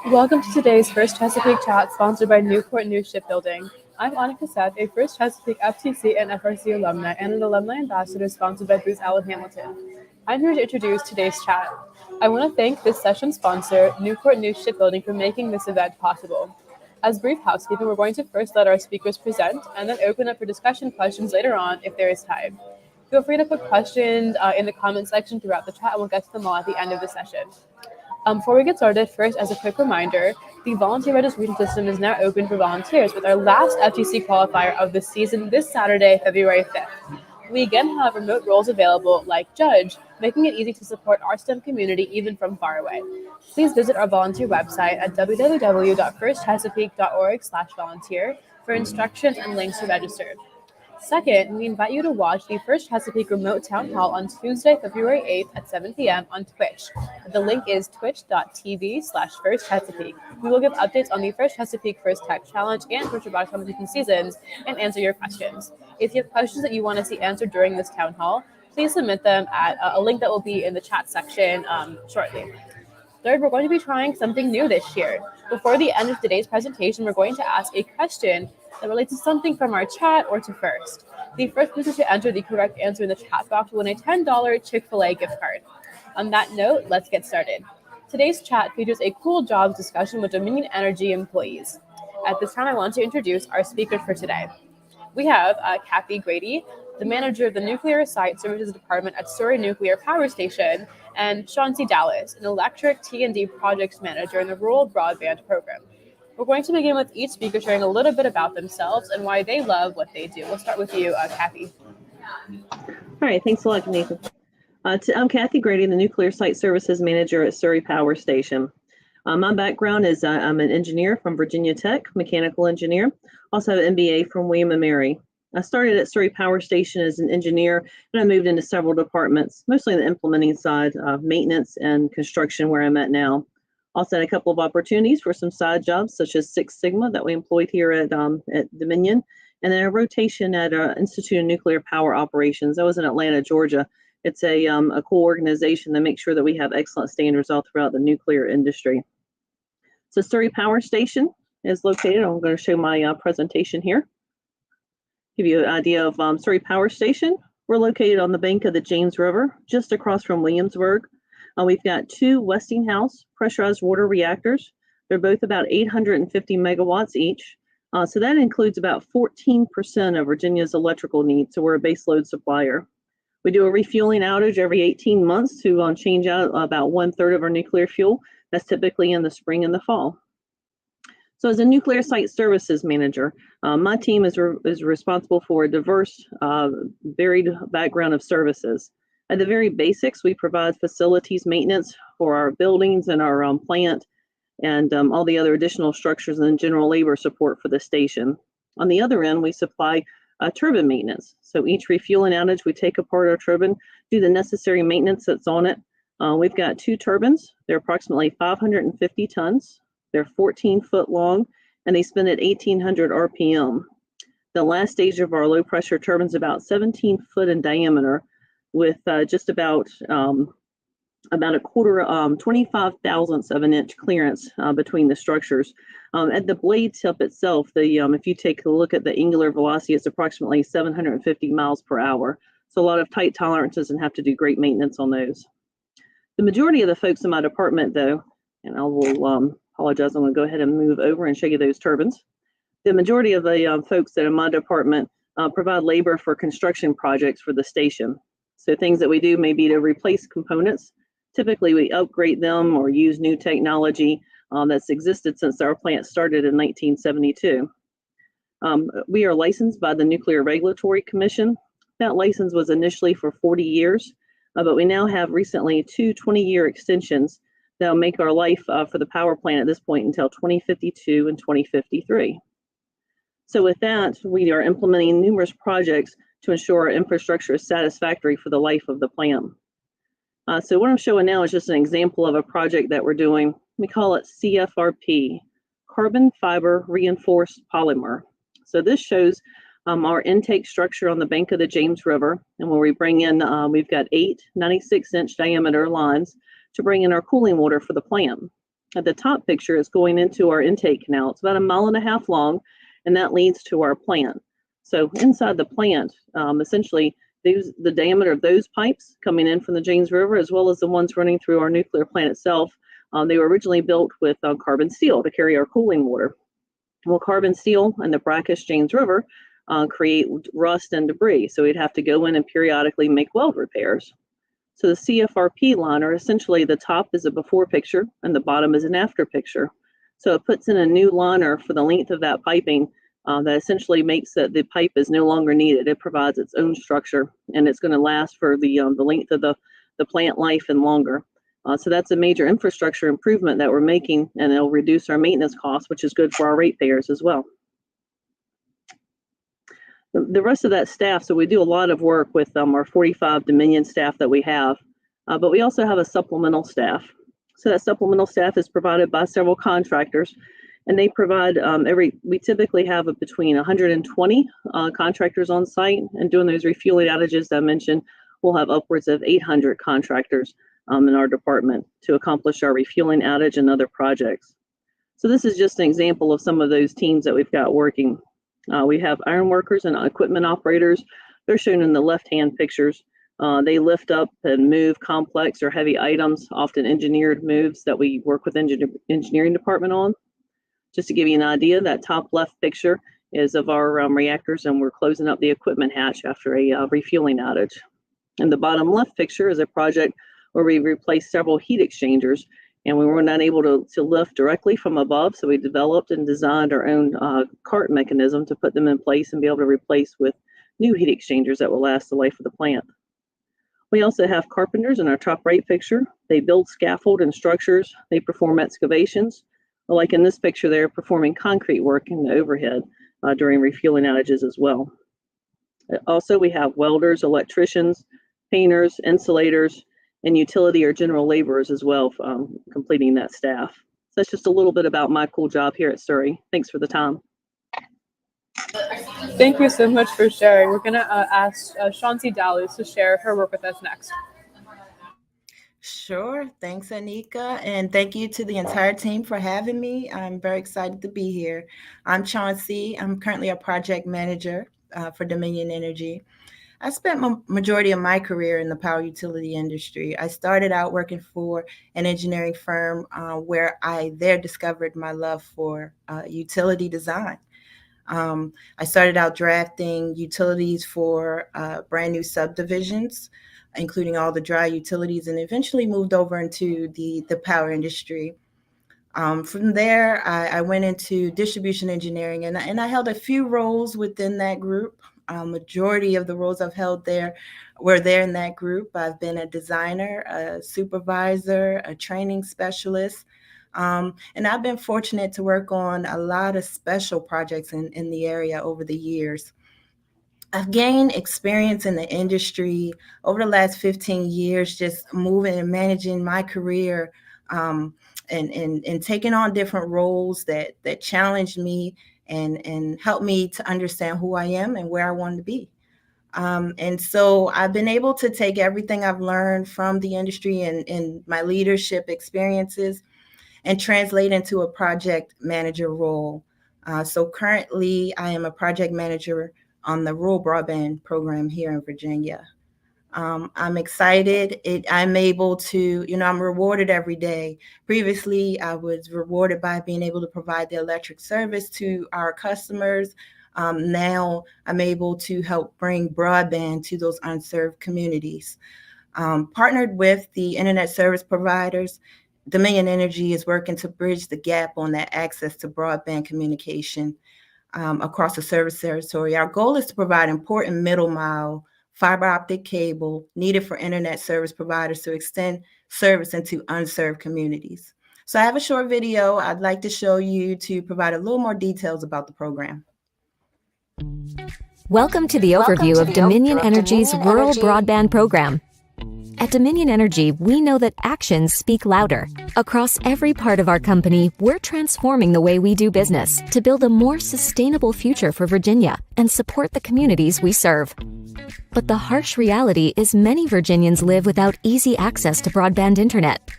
Welcome to today's First Chesapeake Chat, sponsored by Newport News Shipbuilding. I'm Annika Seth, a First Chesapeake FTC and FRC alumni and an alumni ambassador sponsored by Booz Allen Hamilton. I'm here to introduce today's chat. I want to thank this session's sponsor, Newport News Shipbuilding, for making this event possible. As brief housekeeping, we're going to first let our speakers present and then open up for discussion questions later on if there is time. Feel free to put questions in the comment section throughout the chat, and we'll get to them all at the end of the session. Before we get started, first, as a quick reminder, the volunteer registration system is now open for volunteers with our last FTC qualifier of the season this Saturday, February 5th. We again have remote roles available like judge, making it easy to support our STEM community even from far away. Please visit our volunteer website at www.firstchesapeake.org/volunteer for instructions and links to register. Second, we invite you to watch the First Chesapeake Remote Town Hall on Tuesday, February 8th at 7 p.m. on Twitch. The link is twitch.tv/First Chesapeake. We will give updates on the First Chesapeake First Tech Challenge and First Robotics Competition seasons and answer your questions. If you have questions that you want to see answered during this town hall, please submit them at a link that will be in the chat section shortly. Third, we're going to be trying something new this year. Before the end of today's presentation, we're going to ask a question that relates to something from our chat or to First. The first person to enter the correct answer in the chat box will win a $10 Chick-fil-A gift card. On that note, let's get started. Today's chat features a cool jobs discussion with Dominion Energy employees. At this time, I want to introduce our speakers for today. We have Kathy Grady, the manager of the Nuclear Site Services Department at Surrey Nuclear Power Station, and Chauncey Dallas, an electric T&D projects manager in the Rural Broadband Program. We're going to begin with each speaker sharing a little bit about themselves and why they love what they do. We'll start with you, Kathy. All right, thanks a lot, Nathan. I'm Kathy Grady, the Nuclear Site Services Manager at Surrey Power Station. My background is I'm an engineer from Virginia Tech, mechanical engineer. Also have an MBA from William & Mary. I started at Surrey Power Station as an engineer, and I moved into several departments, mostly on the implementing side, maintenance and construction, where I'm at now. Also had a couple of opportunities for some side jobs, such as Six Sigma that we employed here at Dominion, and then a rotation at Institute of Nuclear Power Operations. I was in Atlanta, Georgia. It's a cool organization that makes sure that we have excellent standards all throughout the nuclear industry. So Surrey Power Station is located. I'm going to show my presentation here. Give you an idea of Surrey Power Station. We're located on the bank of the James River, just across from Williamsburg. We've got two Westinghouse pressurized water reactors. They're both about 850 megawatts each. So that includes about 14% of Virginia's electrical needs. So we're a baseload supplier. We do a refueling outage every 18 months to change out about 1/3 of our nuclear fuel. That's typically in the spring and the fall. So as a nuclear site services manager, my team is responsible for a diverse, varied background of services. At the very basics, we provide facilities maintenance for our buildings and our plant and all the other additional structures and general labor support for the station. On the other end, we supply turbine maintenance. So each refueling outage, we take apart our turbine, do the necessary maintenance that's on it. We've got two turbines. They're approximately 550 tons. They're 14-foot long, and they spin at 1,800 RPM. The last stage of our low-pressure turbine is about 17 foot in diameter, with just about a quarter, 25 thousandths of an inch clearance between the structures. At the blade tip itself, if you take a look at the angular velocity, it's approximately 750 miles per hour. So a lot of tight tolerances and have to do great maintenance on those. The majority of the folks in my department, though, and I will apologize, I'm going to go ahead and move over and show you those turbines. The majority of the folks that are in my department provide labor for construction projects for the station. So things that we do may be to replace components. Typically, we upgrade them or use new technology that's existed since our plant started in 1972. We are licensed by the Nuclear Regulatory Commission. That license was initially for 40 years, but we now have recently two 20-year extensions that will make our life for the power plant at this point until 2052 and 2053. So with that, we are implementing numerous projects to ensure our infrastructure is satisfactory for the life of the plant. So what I'm showing now is just an example of a project that we're doing. We call it CFRP, Carbon Fiber Reinforced Polymer. So this shows our intake structure on the bank of the James River. And when we bring in, we've got 8 96-inch diameter lines to bring in our cooling water for the plant. At the top picture is going into our intake canal. It's about 1.5 miles long, and that leads to our plant. So inside the plant, essentially, the diameter of those pipes coming in from the James River, as well as the ones running through our nuclear plant itself, they were originally built with carbon steel to carry our cooling water. Well, carbon steel and the brackish James River create rust and debris, so we'd have to go in and periodically make weld repairs. So the CFRP liner, essentially the top is a before picture and the bottom is an after picture. So it puts in a new liner for the length of that piping that essentially makes that the pipe is no longer needed. It provides its own structure, and it's going to last for the length of the plant life and longer. So that's a major infrastructure improvement that we're making, and it'll reduce our maintenance costs, which is good for our ratepayers as well. The rest of that staff, so we do a lot of work with our 45 Dominion staff that we have, but we also have a supplemental staff. So that supplemental staff is provided by several contractors, and they provide we typically have between 120 contractors on site, and during those refueling outages that I mentioned, we'll have upwards of 800 contractors in our department to accomplish our refueling outage and other projects. So this is just an example of some of those teams that we've got working. We have iron workers and equipment operators. They're shown in the left-hand pictures. They lift up and move complex or heavy items, often engineered moves that we work with engineering department on. Just to give you an idea, that top left picture is of our reactors, and we're closing up the equipment hatch after a refueling outage. And the bottom left picture is a project where we replaced several heat exchangers, and we were not able to lift directly from above, so we developed and designed our own cart mechanism to put them in place and be able to replace with new heat exchangers that will last the life of the plant. We also have carpenters in our top right picture. They build scaffold and structures. They perform excavations. Like in this picture, they're performing concrete work in the overhead during refueling outages as well. Also, we have welders, electricians, painters, insulators, and utility or general laborers as well, completing that staff. So that's just a little bit about my cool job here at Surrey. Thanks for the time. Thank you so much for sharing. We're going to ask Chauncey Dallas to share her work with us next. Sure. Thanks, Anika. And thank you to the entire team for having me. I'm very excited to be here. I'm Chauncey. I'm currently a project manager for Dominion Energy. I spent majority of my career in the power utility industry. I started out working for an engineering firm where I there discovered my love for utility design. I started out drafting utilities for brand new subdivisions, including all the dry utilities, and eventually moved over into the power industry. From there, I went into distribution engineering, and I held a few roles within that group. Majority of the roles I've held there were there in that group. I've been a designer, a supervisor, a training specialist, and I've been fortunate to work on a lot of special projects in the area over the years. I've gained experience in the industry over the last 15 years, just moving and managing my career and taking on different roles that challenged me and helped me to understand who I am and where I want to be. And so I've been able to take everything I've learned from the industry and my leadership experiences and translate into a project manager role. So currently I am a project manager on the rural broadband program here in Virginia. I'm excited. I'm able to, I'm rewarded every day. Previously, I was rewarded by being able to provide the electric service to our customers. Now I'm able to help bring broadband to those unserved communities. Partnered with the internet service providers, Dominion Energy is working to bridge the gap on that access to broadband communication across the service territory. Our goal is to provide important middle mile fiber optic cable needed for internet service providers to extend service into unserved communities. So I have a short video I'd like to show you to provide a little more details about the program. Welcome to the overview of Dominion Energy's Rural Broadband Program. At Dominion Energy, we know that actions speak louder. Across every part of our company, we're transforming the way we do business to build a more sustainable future for Virginia and support the communities we serve. But the harsh reality is many Virginians live without easy access to broadband internet.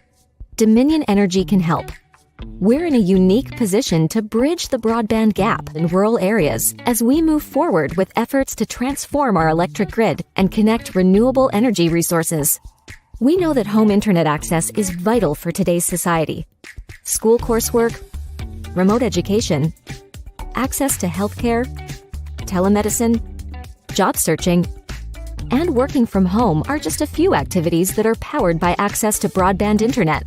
Dominion Energy can help. We're in a unique position to bridge the broadband gap in rural areas as we move forward with efforts to transform our electric grid and connect renewable energy resources. We know that home internet access is vital for today's society. School coursework, remote education, access to healthcare, telemedicine, job searching, and working from home are just a few activities that are powered by access to broadband internet.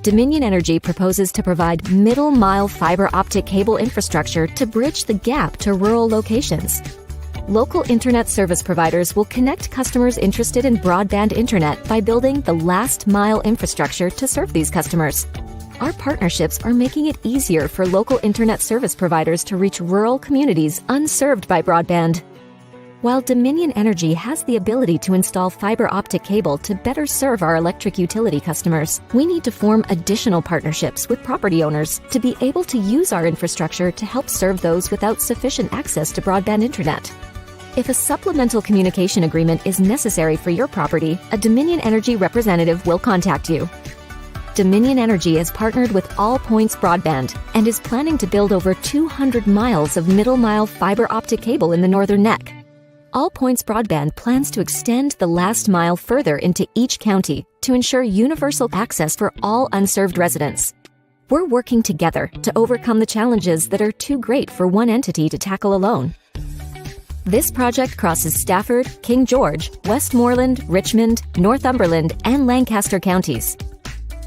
Dominion Energy proposes to provide middle-mile fiber optic cable infrastructure to bridge the gap to rural locations. Local internet service providers will connect customers interested in broadband internet by building the last-mile infrastructure to serve these customers. Our partnerships are making it easier for local internet service providers to reach rural communities unserved by broadband. While Dominion Energy has the ability to install fiber optic cable to better serve our electric utility customers, we need to form additional partnerships with property owners to be able to use our infrastructure to help serve those without sufficient access to broadband internet. If a supplemental communication agreement is necessary for your property, a Dominion Energy representative will contact you. Dominion Energy has partnered with All Points Broadband and is planning to build over 200 miles of middle-mile fiber optic cable in the Northern Neck. All Points Broadband plans to extend the last mile further into each county to ensure universal access for all unserved residents. We're working together to overcome the challenges that are too great for one entity to tackle alone. This project crosses Stafford, King George, Westmoreland, Richmond, Northumberland, and Lancaster counties.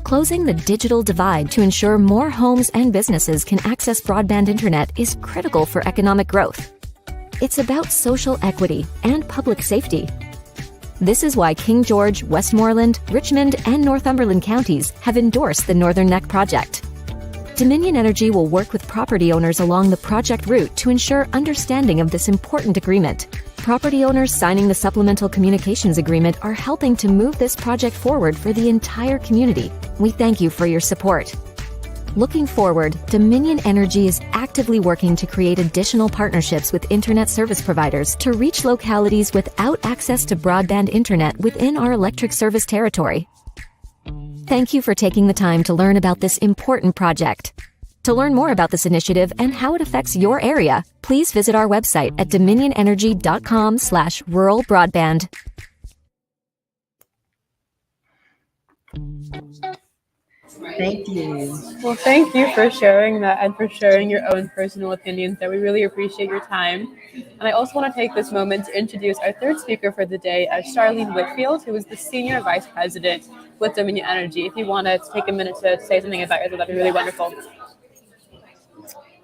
Closing the digital divide to ensure more homes and businesses can access broadband internet is critical for economic growth. It's about social equity and public safety. This is why King George, Westmoreland, Richmond, and Northumberland counties have endorsed the Northern Neck project. Dominion Energy will work with property owners along the project route to ensure understanding of this important agreement. Property owners signing the Supplemental Communications Agreement are helping to move this project forward for the entire community. We thank you for your support. Looking forward, Dominion Energy is actively working to create additional partnerships with internet service providers to reach localities without access to broadband internet within our electric service territory. Thank you for taking the time to learn about this important project. To learn more about this initiative and how it affects your area, please visit our website at dominionenergy.com/rural broadband. Thank you. Well, thank you for sharing that and for sharing your own personal opinions there. We really appreciate your time. And I also want to take this moment to introduce our third speaker for the day, Charlene Whitfield, who is the Senior Vice President with Dominion Energy. If you want to take a minute to say something about yourself, that'd be really wonderful.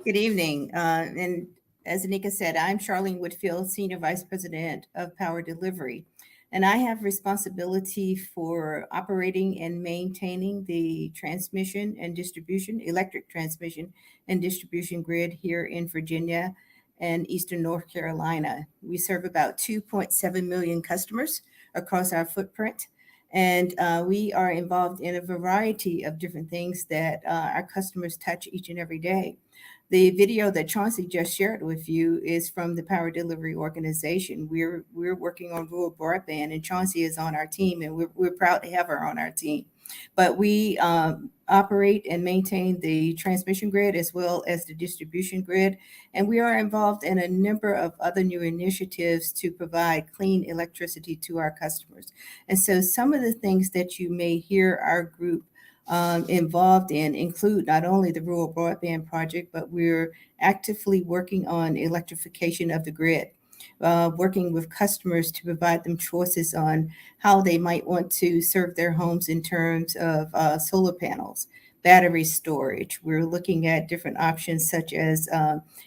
Good evening. And as Anika said, I'm Charlene Whitfield, Senior Vice President of Power Delivery. And I have responsibility for operating and maintaining the transmission and distribution, electric transmission and distribution grid here in Virginia and Eastern North Carolina. We serve about 2.7 million customers across our footprint. And we are involved in a variety of different things that our customers touch each and every day. The video that Chauncey just shared with you is from the Power Delivery Organization. We're working on rural broadband, and Chauncey is on our team, and we're proud to have her on our team. But we operate and maintain the transmission grid as well as the distribution grid, and we are involved in a number of other new initiatives to provide clean electricity to our customers. And so some of the things that you may hear our group involved in include not only the rural broadband project, but we're actively working on electrification of the grid, working with customers to provide them choices on how they might want to serve their homes in terms of solar panels, battery storage. We're looking at different options such as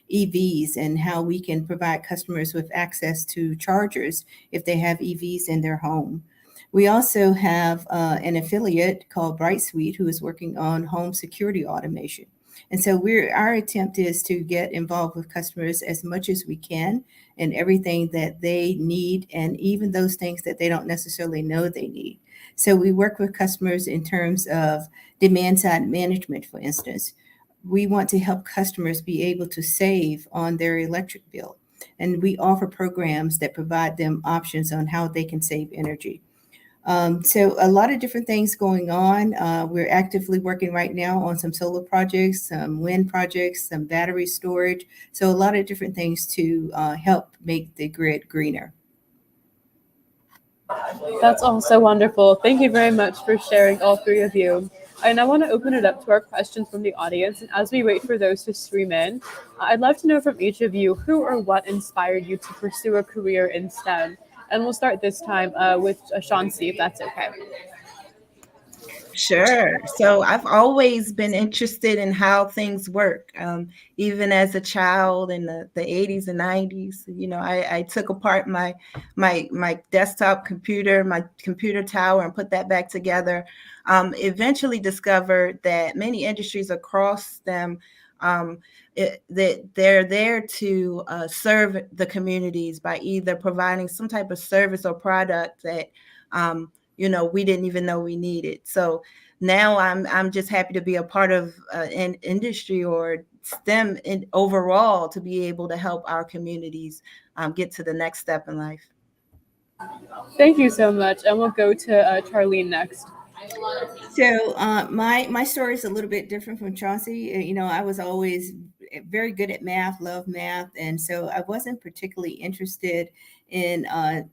EVs and how we can provide customers with access to chargers if they have EVs in their home. We also have an affiliate called BrightSuite who is working on home security automation. And so our attempt is to get involved with customers as much as we can in everything that they need, and even those things that they don't necessarily know they need. So we work with customers in terms of demand side management, for instance. We want to help customers be able to save on their electric bill. And we offer programs that provide them options on how they can save energy. So a lot of different things going on. We're actively working right now on some solar projects, some wind projects, some battery storage. So a lot of different things to help make the grid greener. That's also wonderful. Thank you very much for sharing, all three of you. I now want to open it up to our questions from the audience. And as we wait for those to stream in, I'd love to know from each of you who or what inspired you to pursue a career in STEM. And we'll start this time with Chauncey, if that's okay. Sure. So I've always been interested in how things work. Even as a child in the 80s and 90s, you know, I took apart my desktop computer, my computer tower, and put that back together. Eventually discovered that many industries across them, that they're there to serve the communities by either providing some type of service or product that you know, we didn't even know we needed. So now I'm just happy to be a part of an industry or STEM overall to be able to help our communities get to the next step in life. Thank you so much. And we'll go to Charlene next. So my story is a little bit different from Chauncey. You know, I was always very good at math, love math, and so I wasn't particularly interested in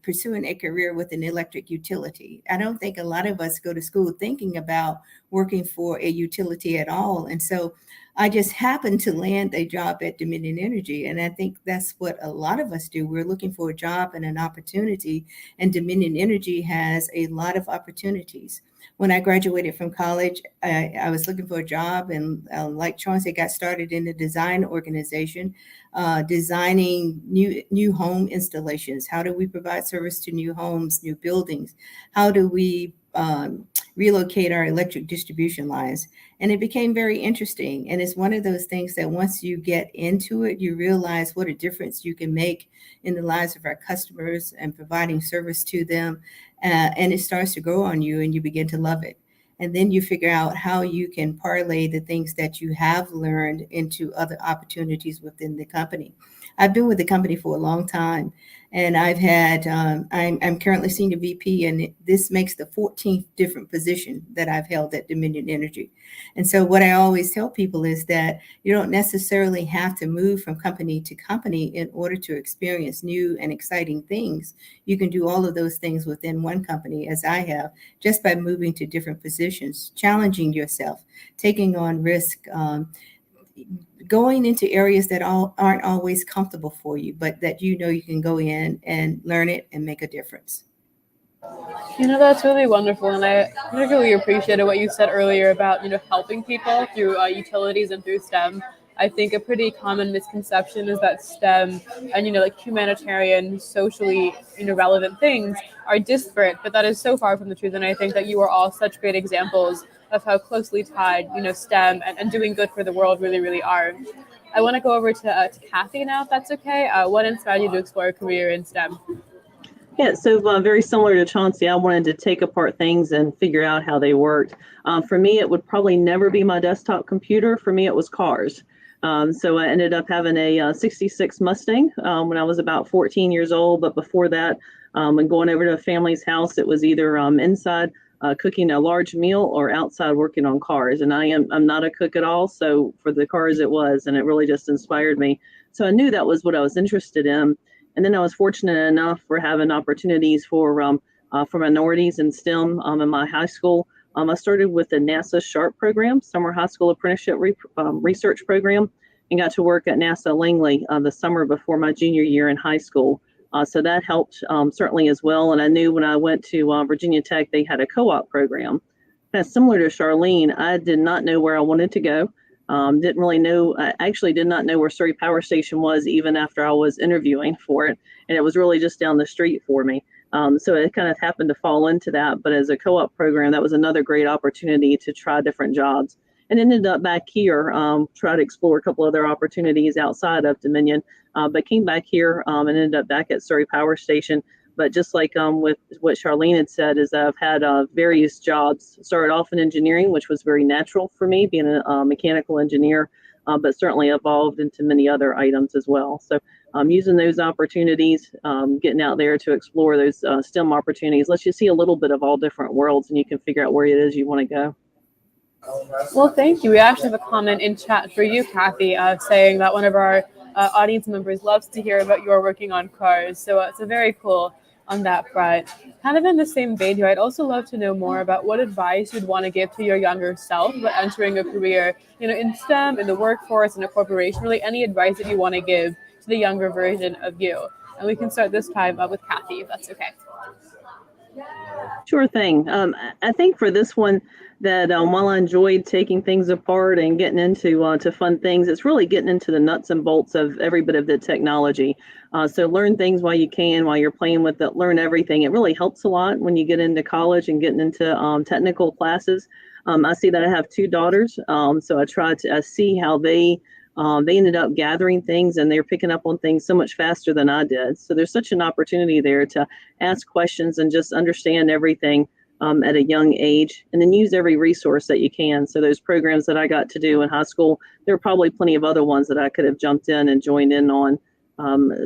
pursuing a career with an electric utility. I don't think a lot of us go to school thinking about working for a utility at all, and so I just happened to land a job at Dominion Energy, and I think that's what a lot of us do. We're looking for a job and an opportunity, and Dominion Energy has a lot of opportunities. When I graduated from college, I was looking for a job, and like Chauncey, got started in the design organization, designing new home installations. How do we provide service to new homes, new buildings? How do we relocate our electric distribution lines? And it became very interesting. And it's one of those things that once you get into it, you realize what a difference you can make in the lives of our customers and providing service to them. And it starts to grow on you and you begin to love it. And then you figure out how you can parlay the things that you have learned into other opportunities within the company. I've been with the company for a long time, and I've had, I'm currently senior VP, and this makes the 14th different position that I've held at Dominion Energy. And so what I always tell people is that you don't necessarily have to move from company to company in order to experience new and exciting things. You can do all of those things within one company, as I have, just by moving to different positions, challenging yourself, taking on risk, going into areas that aren't always comfortable for you, but that you know you can go in and learn it and make a difference. You know, that's really wonderful. And I particularly appreciated what you said earlier about, you know, helping people through utilities and through STEM. I think a pretty common misconception is that STEM and, you know, like humanitarian, socially, you know, relevant things are disparate, but that is so far from the truth. And I think that you are all such great examples of how closely tied, you know, STEM and doing good for the world really, really are. I want to go over to Kathy now, if that's okay. What inspired you to explore a career in STEM? Yeah, so very similar to Chauncey, I wanted to take apart things and figure out how they worked. For me, it would probably never be my desktop computer. For me, it was cars. So I ended up having a 66 Mustang when I was about 14 years old. But before that, when going over to a family's house, it was either inside cooking a large meal or outside working on cars. And I'm not a cook at all. So for the cars, it was, and it really just inspired me. So I knew that was what I was interested in. And then I was fortunate enough for having opportunities for minorities in STEM in my high school. I started with the NASA SHARP program, Summer High School Apprenticeship Research Program, and got to work at NASA Langley the summer before my junior year in high school. So that helped certainly as well. And I knew when I went to Virginia Tech, they had a co-op program. Kind of similar to Charlene, I did not know where I wanted to go. Didn't really know, I actually did not know where Surrey Power Station was even after I was interviewing for it. And it was really just down the street for me. So it kind of happened to fall into that. But as a co-op program, that was another great opportunity to try different jobs. And ended up back here, try to explore a couple other opportunities outside of Dominion, but came back here and ended up back at Surrey Power Station. But just like with what Charlene had said, is I've had various jobs. Started off in engineering, which was very natural for me, being a mechanical engineer, but certainly evolved into many other items as well. So using those opportunities, getting out there to explore those STEM opportunities lets you see a little bit of all different worlds, and you can figure out where it is you want to go. Well, thank you. We actually have a comment in chat for you, Kathy, saying that one of our audience members loves to hear about your working on cars. So it's a very cool on that front. Kind of in the same vein here, I'd also love to know more about what advice you'd want to give to your younger self about entering a career, in STEM, in the workforce, in a corporation, really any advice that you want to give to the younger version of you. And we can start this time with Kathy, if that's okay. Sure thing. I think for this one, that while I enjoyed taking things apart and getting into to fun things, it's really getting into the nuts and bolts of every bit of the technology. So learn things while you can, while you're playing with it, learn everything. It really helps a lot when you get into college and getting into technical classes. I see that I have two daughters, so I try to see how they ended up gathering things, and they're picking up on things so much faster than I did. So there's such an opportunity there to ask questions and just understand everything at a young age, and then use every resource that you can. So those programs that I got to do in high school, there are probably plenty of other ones that I could have jumped in and joined in on.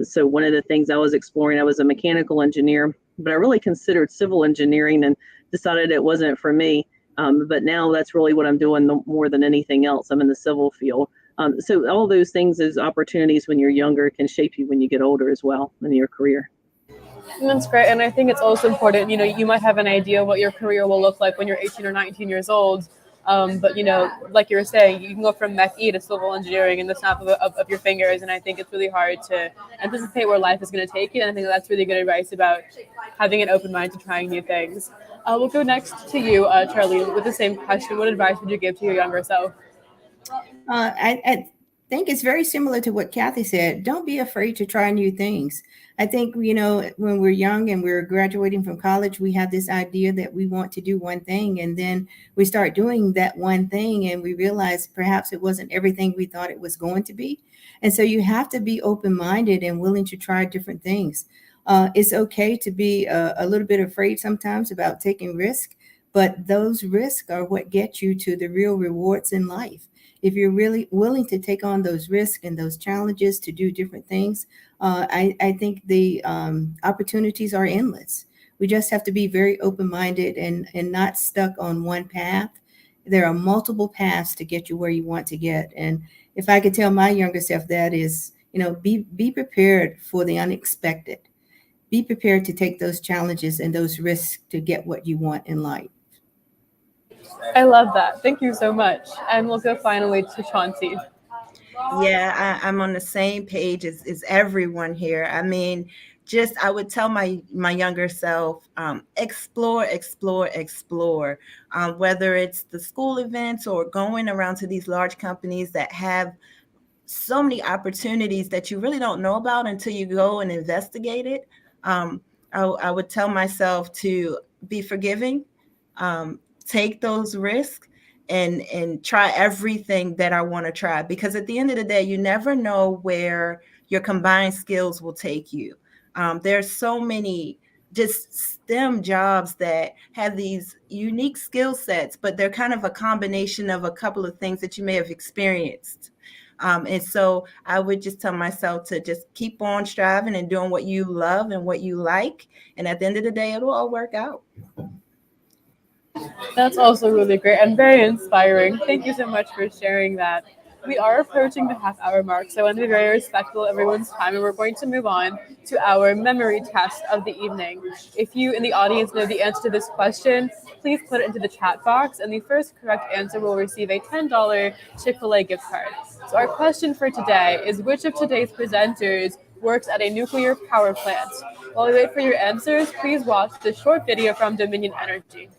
So one of the things I was exploring, I was a mechanical engineer, but I really considered civil engineering and decided it wasn't for me. But now that's really what I'm doing more than anything else. I'm in the civil field. So all those things as opportunities when you're younger can shape you when you get older as well in your career. That's great. And I think it's also important, you might have an idea what your career will look like when you're 18 or 19 years old. But, like you were saying, you can go from Mech E to civil engineering in the snap of your fingers. And I think it's really hard to anticipate where life is going to take you. And I think that's really good advice about having an open mind to trying new things. We'll go next to you, Charlie, with the same question. What advice would you give to your younger self? I think it's very similar to what Kathy said. Don't be afraid to try new things. I think, when we're young and we're graduating from college, we have this idea that we want to do one thing, and then we start doing that one thing and we realize perhaps it wasn't everything we thought it was going to be. And so you have to be open-minded and willing to try different things. It's okay to be a little bit afraid sometimes about taking risks, but those risks are what get you to the real rewards in life. If you're really willing to take on those risks and those challenges to do different things, I think the opportunities are endless. We just have to be very open-minded and not stuck on one path. There are multiple paths to get you where you want to get. And if I could tell my younger self, that is, be prepared for the unexpected. Be prepared to take those challenges and those risks to get what you want in life. I love that. Thank you so much. And we'll go finally to Chauncey. Yeah, I'm on the same page as everyone here. I mean, I would tell my younger self, explore, explore, explore. Whether it's the school events or going around to these large companies that have so many opportunities that you really don't know about until you go and investigate it. I would tell myself to be forgiving, take those risks, and try everything that I want to try, because at the end of the day, you never know where your combined skills will take you. There's so many just STEM jobs that have these unique skill sets, but they're kind of a combination of a couple of things that you may have experienced. And so I would just tell myself to just keep on striving and doing what you love and what you like. And at the end of the day, it'll all work out. That's also really great and very inspiring. Thank you so much for sharing that. We are approaching the half-hour mark, so I want to be very respectful of everyone's time, and we're going to move on to our memory test of the evening. If you in the audience know the answer to this question, please put it into the chat box, and the first correct answer will receive a $10 Chick-fil-A gift card. So our question for today is, which of today's presenters works at a nuclear power plant? While we wait for your answers, please watch this short video from Dominion Energy.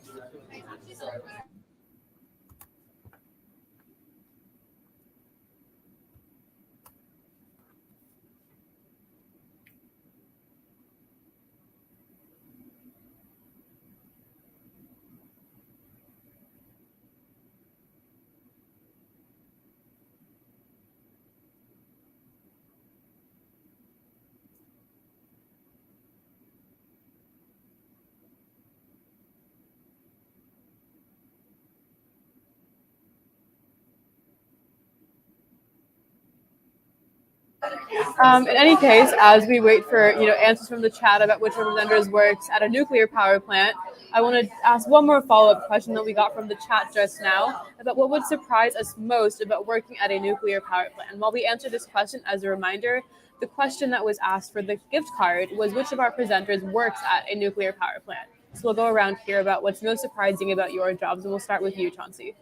In any case, as we wait for answers from the chat about which representatives works at a nuclear power plant, I want to ask one more follow-up question that we got from the chat just now about what would surprise us most about working at a nuclear power plant. And while we answer this question, as a reminder, the question that was asked for the gift card was which of our presenters works at a nuclear power plant. So we'll go around here about what's most surprising about your jobs, and we'll start with you, Chauncey.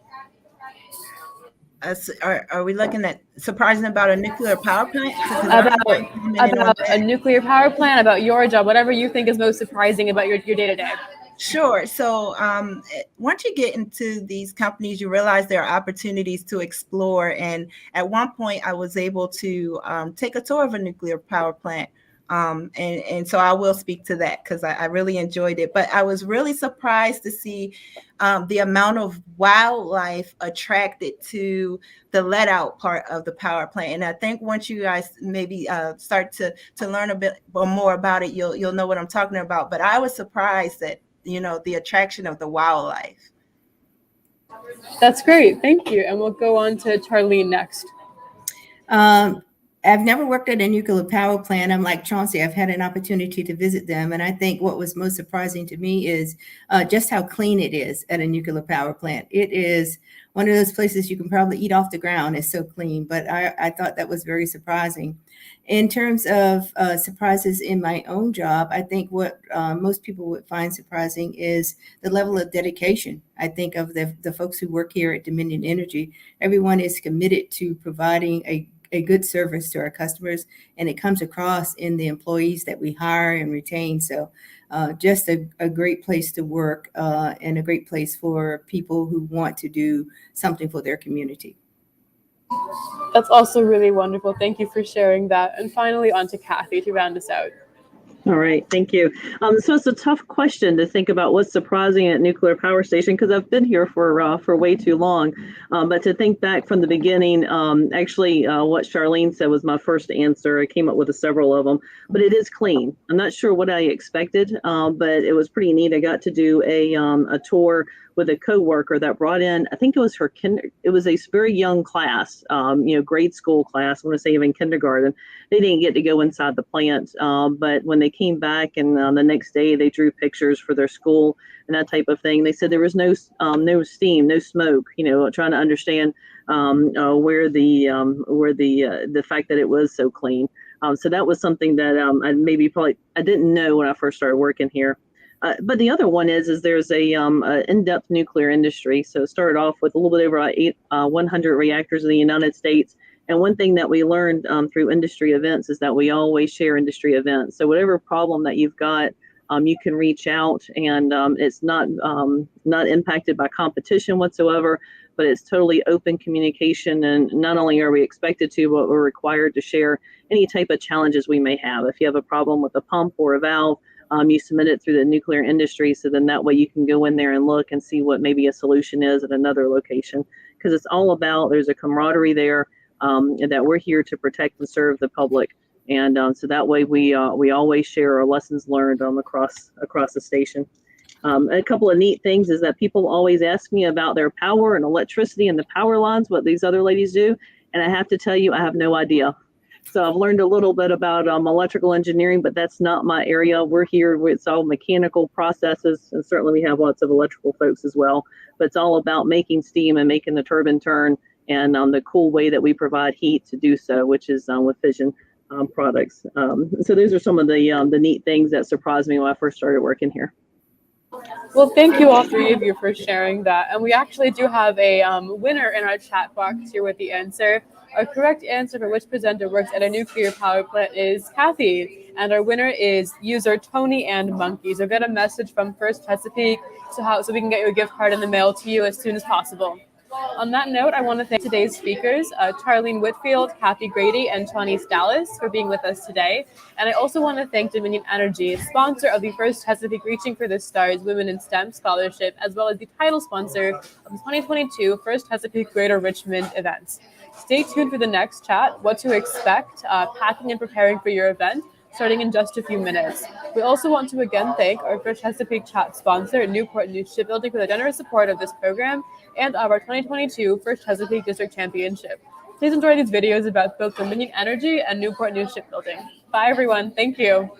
Are we looking at surprising about a nuclear power plant? About a nuclear power plant, about your job, whatever you think is most surprising about your day-to-day. Sure. So once you get into these companies, you realize there are opportunities to explore. And at one point, I was able to take a tour of a nuclear power plant. And so I will speak to that because I really enjoyed it. But I was really surprised to see the amount of wildlife attracted to the let out part of the power plant. And I think once you guys maybe start to learn a bit more about it, you'll know what I'm talking about. But I was surprised that the attraction of the wildlife. That's great. Thank you. And we'll go on to Charlene next. I've never worked at a nuclear power plant. I'm like Chauncey. I've had an opportunity to visit them. And I think what was most surprising to me is just how clean it is at a nuclear power plant. It is one of those places you can probably eat off the ground. It's so clean. But I thought that was very surprising. In terms of surprises in my own job, I think what most people would find surprising is the level of dedication. I think of the folks who work here at Dominion Energy. Everyone is committed to providing a good service to our customers, and it comes across in the employees that we hire and retain. So just a great place to work and a great place for people who want to do something for their community. That's also really wonderful. Thank you for sharing that. And finally, on to Kathy to round us out. All right, thank you. So it's a tough question to think about what's surprising at nuclear power station because I've been here for way too long. But to think back from the beginning, actually, what Charlene said was my first answer. I came up with several of them, but it is clean. I'm not sure what I expected, but it was pretty neat. I got to do a tour with a coworker that brought in, I think it was it was a very young class, grade school class. I want to say even kindergarten. They didn't get to go inside the plant, but when they came back and the next day they drew pictures for their school and that type of thing. They said there was no steam, no smoke. Trying to understand where the fact that it was so clean. So that was something that I didn't know when I first started working here. But the other one is there's a in-depth nuclear industry. So it started off with a little bit over 100 reactors in the United States. And one thing that we learned through industry events is that we always share industry events. So whatever problem that you've got, you can reach out, and it's not impacted by competition whatsoever, but it's totally open communication. And not only are we expected to, but we're required to share any type of challenges we may have. If you have a problem with a pump or a valve, you submit it through the nuclear industry. So then that way you can go in there and look and see what maybe a solution is at another location. Because it's all about, there's a camaraderie there, and that we're here to protect and serve the public. And so that way we always share our lessons learned across the station. A couple of neat things is that people always ask me about their power and electricity and the power lines, what these other ladies do. And I have to tell you, I have no idea. So I've learned a little bit about electrical engineering, but that's not my area. We're here, it's all mechanical processes, and certainly we have lots of electrical folks as well. But it's all about making steam and making the turbine turn, and the cool way that we provide heat to do so, which is with fission products. So those are some of the neat things that surprised me when I first started working here. Well, thank you all three of you for sharing that. And we actually do have a winner in our chat box here with the answer. Our correct answer for which presenter works at a nuclear power plant is Kathy. And our winner is user Tony and Monkey. So get a message from First Chesapeake so we can get your gift card in the mail to you as soon as possible. On that note, I want to thank today's speakers, Charlene Whitfield, Kathy Grady, and Chauncey Dallas for being with us today. And I also want to thank Dominion Energy, sponsor of the First Chesapeake Reaching for the Stars Women in STEM Scholarship, as well as the title sponsor of the 2022 First Chesapeake Greater Richmond events. Stay tuned for the next chat, what to expect, packing and preparing for your event, starting in just a few minutes. We also want to again thank our First Chesapeake chat sponsor, Newport News Shipbuilding, for the generous support of this program and of our 2022 First Chesapeake District Championship. Please enjoy these videos about both Dominion Energy and Newport News Shipbuilding. Bye, everyone. Thank you.